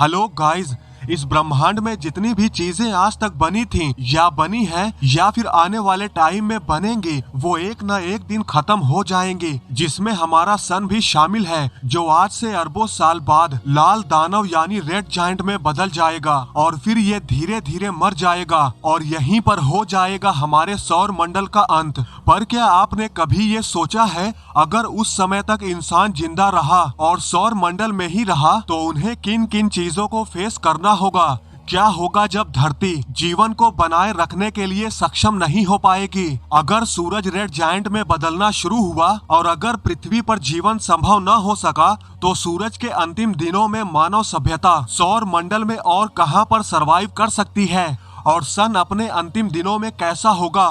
Hello guys, इस ब्रह्मांड में जितनी भी चीजें आज तक बनी थीं या बनी हैं या फिर आने वाले टाइम में बनेंगी, वो एक न एक दिन खत्म हो जाएंगी, जिसमें हमारा सन भी शामिल है, जो आज से अरबों साल बाद लाल दानव यानी रेड जायंट में बदल जाएगा और फिर ये धीरे धीरे मर जाएगा और यहीं पर हो जाएगा हमारे सौर मंडल का अंत। पर क्या आपने कभी ये सोचा है, अगर उस समय तक इंसान जिंदा रहा और सौर मंडल में ही रहा तो उन्हें किन किन चीजों को फेस करना होगा? क्या होगा जब धरती जीवन को बनाए रखने के लिए सक्षम नहीं हो पाएगी? अगर सूरज रेड जायंट में बदलना शुरू हुआ और अगर पृथ्वी पर जीवन संभव न हो सका, तो सूरज के अंतिम दिनों में मानव सभ्यता सौर मंडल में और कहां पर सरवाइव कर सकती है और सन अपने अंतिम दिनों में कैसा होगा?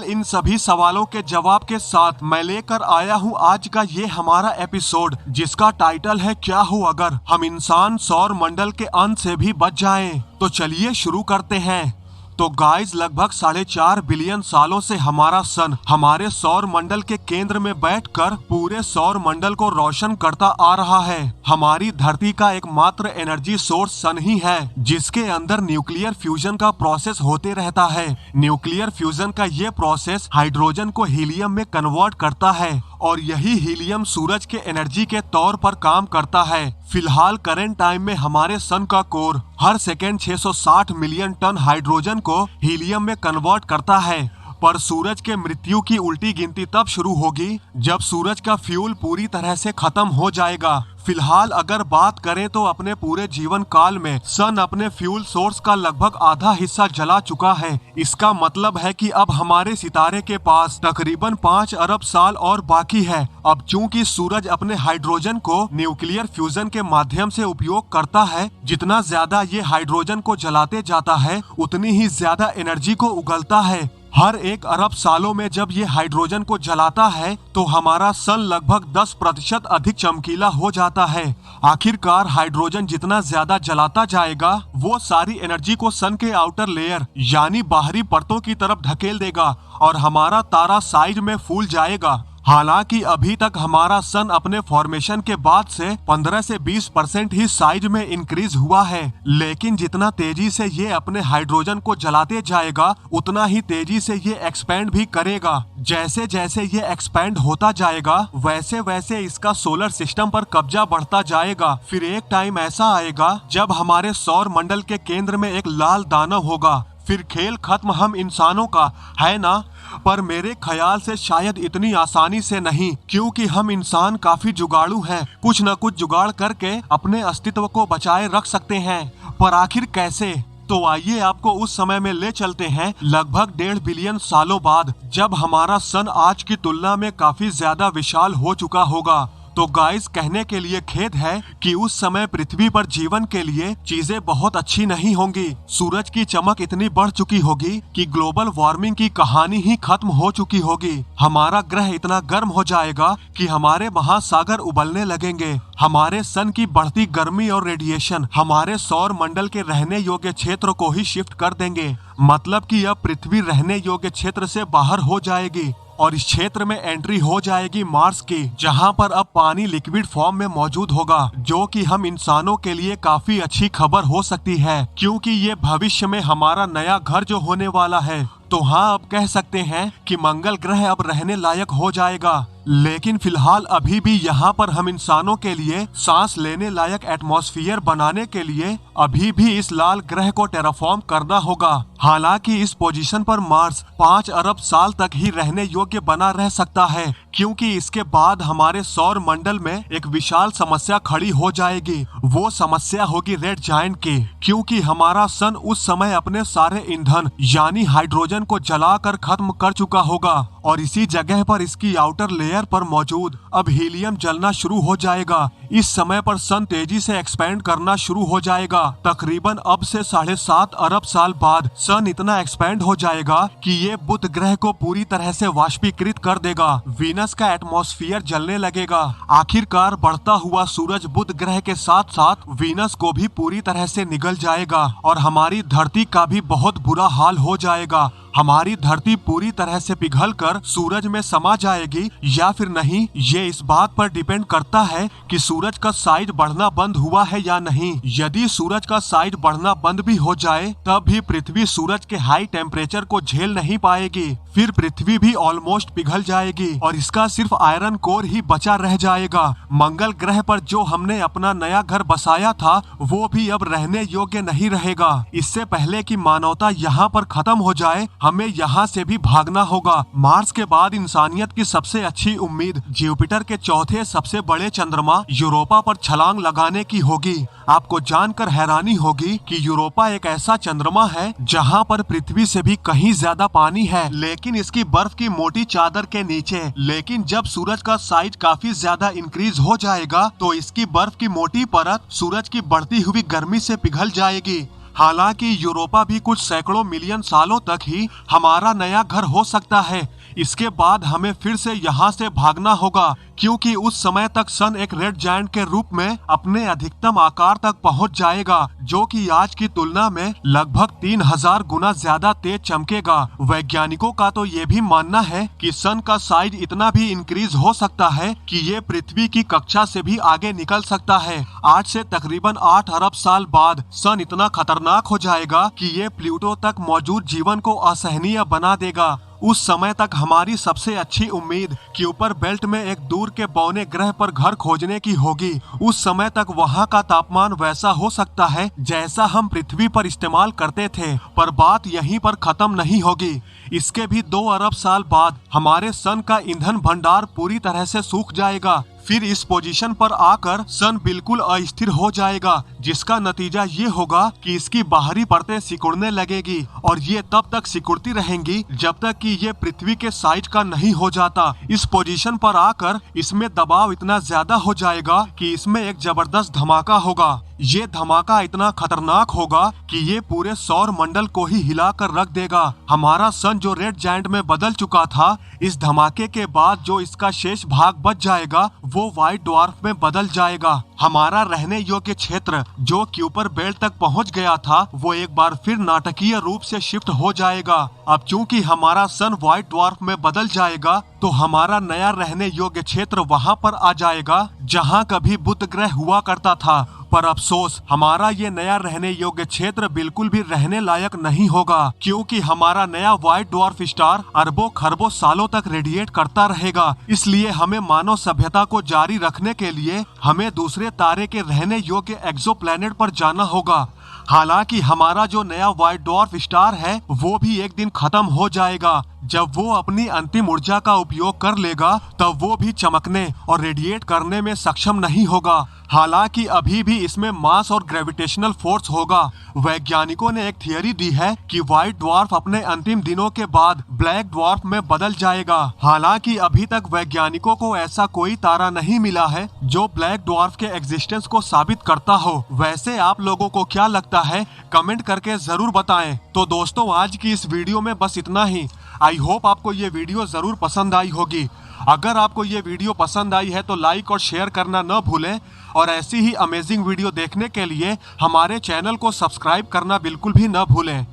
इन सभी सवालों के जवाब के साथ मैं लेकर आया हूँ आज का ये हमारा एपिसोड, जिसका टाइटल है क्या हो अगर हम इंसान सौर मंडल के अंत से भी बच जाएं। तो चलिए शुरू करते हैं। तो गाइस, लगभग 4.5 बिलियन सालों से हमारा सन हमारे सौर मंडल के केंद्र में बैठकर पूरे सौर मंडल को रोशन करता आ रहा है। हमारी धरती का एकमात्र एनर्जी सोर्स सन ही है, जिसके अंदर न्यूक्लियर फ्यूजन का प्रोसेस होते रहता है। न्यूक्लियर फ्यूजन का ये प्रोसेस हाइड्रोजन को हीलियम में कन्वर्ट करता है और यही हीलियम सूरज के एनर्जी के तौर पर काम करता है। फिलहाल करंट टाइम में हमारे सन का कोर हर सेकेंड 660 मिलियन टन हाइड्रोजन को हीलियम में कन्वर्ट करता है। पर सूरज के मृत्यु की उल्टी गिनती तब शुरू होगी जब सूरज का फ्यूल पूरी तरह से खत्म हो जाएगा। फिलहाल अगर बात करें तो अपने पूरे जीवन काल में सन अपने फ्यूल सोर्स का लगभग आधा हिस्सा जला चुका है। इसका मतलब है कि अब हमारे सितारे के पास तकरीबन 5 अरब साल और बाकी है। अब चूंकि सूरज अपने हाइड्रोजन को न्यूक्लियर फ्यूजन के माध्यम से उपयोग करता है, जितना ज्यादा ये हाइड्रोजन को जलाते जाता है उतनी ही ज्यादा एनर्जी को उगलता है। हर 1 अरब सालों में जब ये हाइड्रोजन को जलाता है तो हमारा सन लगभग 10% अधिक चमकीला हो जाता है। आखिरकार हाइड्रोजन जितना ज्यादा जलाता जाएगा, वो सारी एनर्जी को सन के आउटर लेयर यानी बाहरी परतों की तरफ धकेल देगा और हमारा तारा साइज में फूल जाएगा। हालांकि अभी तक हमारा सन अपने फॉर्मेशन के बाद से 15 से 20% ही साइज में इंक्रीज हुआ है, लेकिन जितना तेजी से ये अपने हाइड्रोजन को जलाते जाएगा उतना ही तेजी से ये एक्सपैंड भी करेगा। जैसे जैसे ये एक्सपैंड होता जाएगा वैसे वैसे इसका सोलर सिस्टम पर कब्जा बढ़ता जाएगा। फिर एक टाइम ऐसा आएगा जब हमारे सौर मंडल के केंद्र में एक लाल दानव होगा। फिर खेल खत्म हम इंसानों का, है ना? पर मेरे ख्याल से शायद इतनी आसानी से नहीं, क्योंकि हम इंसान काफी जुगाड़ू हैं। कुछ न कुछ जुगाड़ करके अपने अस्तित्व को बचाए रख सकते हैं। पर आखिर कैसे? तो आइए आपको उस समय में ले चलते हैं, लगभग 1.5 बिलियन सालों बाद, जब हमारा सन आज की तुलना में काफी ज्यादा विशाल हो चुका होगा। तो गाइस, कहने के लिए खेद है कि उस समय पृथ्वी पर जीवन के लिए चीजें बहुत अच्छी नहीं होंगी। सूरज की चमक इतनी बढ़ चुकी होगी कि ग्लोबल वार्मिंग की कहानी ही खत्म हो चुकी होगी। हमारा ग्रह इतना गर्म हो जाएगा कि हमारे महासागर उबलने लगेंगे। हमारे सन की बढ़ती गर्मी और रेडिएशन हमारे सौर मंडल के रहने योग्य क्षेत्र को ही शिफ्ट कर देंगे। मतलब कि अब पृथ्वी रहने योग्य क्षेत्र से बाहर हो जाएगी और इस क्षेत्र में एंट्री हो जाएगी मार्स की, जहां पर अब पानी लिक्विड फॉर्म में मौजूद होगा, जो कि हम इंसानों के लिए काफी अच्छी खबर हो सकती है, क्योंकि ये भविष्य में हमारा नया घर जो होने वाला है। तो हाँ, अब कह सकते हैं कि मंगल ग्रह अब रहने लायक हो जाएगा। लेकिन फिलहाल अभी भी यहाँ पर हम इंसानों के लिए सांस लेने लायक एटमॉस्फेयर बनाने के लिए अभी भी इस लाल ग्रह को टेराफॉर्म करना होगा। हालांकि इस पोजीशन पर मार्स 5 अरब साल तक ही रहने योग्य बना रह सकता है, क्योंकि इसके बाद हमारे सौर मंडल में एक विशाल समस्या खड़ी हो जाएगी। वो समस्या होगी रेड जायंट की, क्योंकि हमारा सन उस समय अपने सारे ईंधन यानी हाइड्रोजन को जलाकर खत्म कर चुका होगा और इसी जगह पर इसकी आउटर लेयर पर मौजूद अब हीलियम जलना शुरू हो जाएगा। इस समय पर सन तेजी से एक्सपैंड करना शुरू हो जाएगा। तकरीबन अब से 7.5 अरब साल बाद सन इतना एक्सपैंड हो जाएगा कि ये बुध ग्रह को पूरी तरह से वाष्पीकृत कर देगा। वीनस का एटमॉस्फेयर जलने लगेगा। आखिरकार बढ़ता हुआ सूरज बुध ग्रह के साथ साथ वीनस को भी पूरी तरह से निगल जाएगा और हमारी धरती का भी बहुत बुरा हाल हो जाएगा। हमारी धरती पूरी तरह से पिघलकर सूरज में समा जाएगी या फिर नहीं, ये इस बात पर डिपेंड करता है कि सूरज का साइज बढ़ना बंद हुआ है या नहीं। यदि सूरज का साइज बढ़ना बंद भी हो जाए तब भी पृथ्वी सूरज के हाई टेम्परेचर को झेल नहीं पाएगी, फिर पृथ्वी भी ऑलमोस्ट पिघल जाएगी और इसका सिर्फ आयरन कोर ही बचा रह जाएगा। मंगल ग्रह पर जो हमने अपना नया घर बसाया था वो भी अब रहने योग्य नहीं रहेगा। इससे पहले कि मानवता यहाँ पर खत्म हो जाए हमें यहाँ से भी भागना होगा। मार्स के बाद इंसानियत की सबसे अच्छी उम्मीद जुपिटर के चौथे सबसे बड़े चंद्रमा यूरोपा पर छलांग लगाने की होगी। आपको जानकर हैरानी होगी कि यूरोपा एक ऐसा चंद्रमा है जहां पर पृथ्वी से भी कहीं ज्यादा पानी है, लेकिन इसकी बर्फ की मोटी चादर के नीचे। लेकिन जब सूरज का साइज काफी ज्यादा इंक्रीज हो जाएगा तो इसकी बर्फ की मोटी परत सूरज की बढ़ती हुई गर्मी से पिघल जाएगी। हालांकि यूरोपा भी कुछ सैकड़ों मिलियन सालों तक ही हमारा नया घर हो सकता है। इसके बाद हमें फिर से यहाँ से भागना होगा क्योंकि उस समय तक सन एक रेड जायंट के रूप में अपने अधिकतम आकार तक पहुँच जाएगा, जो कि आज की तुलना में लगभग 3000 गुना ज्यादा तेज चमकेगा। वैज्ञानिकों का तो ये भी मानना है कि सन का साइज इतना भी इंक्रीज हो सकता है कि ये पृथ्वी की कक्षा से भी आगे निकल सकता है। आज से तकरीबन 8 अरब साल बाद सन इतना खतरनाक हो जाएगा कि ये प्लूटो तक मौजूद जीवन को असहनीय बना देगा। उस समय तक हमारी सबसे अच्छी उम्मीद क्यूपर बेल्ट में एक दूर के बौने ग्रह पर घर खोजने की होगी। उस समय तक वहाँ का तापमान वैसा हो सकता है जैसा हम पृथ्वी पर इस्तेमाल करते थे, पर बात यहीं पर खत्म नहीं होगी। इसके भी 2 अरब साल बाद हमारे सन का ईंधन भंडार पूरी तरह से सूख जाएगा। फिर इस पोजीशन पर आकर सन बिल्कुल अस्थिर हो जाएगा, जिसका नतीजा ये होगा कि इसकी बाहरी परतें सिकुड़ने लगेगी और ये तब तक सिकुड़ती रहेंगी जब तक कि ये पृथ्वी के साइज का नहीं हो जाता। इस पोजीशन पर आकर इसमें दबाव इतना ज्यादा हो जाएगा कि इसमें एक जबरदस्त धमाका होगा। ये धमाका इतना खतरनाक होगा कि ये पूरे सौर मंडल को ही हिलाकर रख देगा। हमारा सन जो रेड जायंट में बदल चुका था, इस धमाके के बाद जो इसका शेष भाग बच जाएगा वो व्हाइट ड्वार्फ में बदल जाएगा। हमारा रहने योग्य क्षेत्र जो क्यूपर बेल्ट तक पहुंच गया था वो एक बार फिर नाटकीय रूप से शिफ्ट हो जाएगा। अब चूंकि हमारा सन व्हाइट ड्वार्फ में बदल जाएगा तो हमारा नया रहने योग्य क्षेत्र वहां पर आ जाएगा जहां कभी बुध ग्रह हुआ करता था। पर अफसोस हमारा ये नया रहने योग्य क्षेत्र बिल्कुल भी रहने लायक नहीं होगा क्योंकि हमारा नया व्हाइट ड्वार्फ स्टार अरबों खरबों सालों तक रेडिएट करता रहेगा। इसलिए हमें मानव सभ्यता को जारी रखने के लिए हमें दूसरे तारे के रहने योग्य एक्सोप्लैनेट पर जाना होगा। हालांकि हमारा जो नया व्हाइट ड्वार्फ स्टार है वो भी एक दिन खत्म हो जाएगा। जब वो अपनी अंतिम ऊर्जा का उपयोग कर लेगा तब वो भी चमकने और रेडिएट करने में सक्षम नहीं होगा। हालांकि अभी भी इसमें मास और ग्रेविटेशनल फोर्स होगा। वैज्ञानिकों ने एक थियरी दी है कि व्हाइट ड्वार्फ अपने अंतिम दिनों के बाद ब्लैक ड्वार्फ में बदल जाएगा। हालांकि अभी तक वैज्ञानिकों को ऐसा कोई तारा नहीं मिला है जो ब्लैक ड्वार्फ के एग्जिस्टेंस को साबित करता हो। वैसे आप लोगों को क्या लगता है, कमेंट करके जरूर बताएं। तो दोस्तों आज की इस वीडियो में बस इतना ही। आई होप आपको ये वीडियो जरूर पसंद आई होगी। अगर आपको ये वीडियो पसंद आई है तो लाइक और शेयर करना न भूलें और ऐसी ही अमेजिंग वीडियो देखने के लिए हमारे चैनल को सब्सक्राइब करना बिल्कुल भी न भूलें।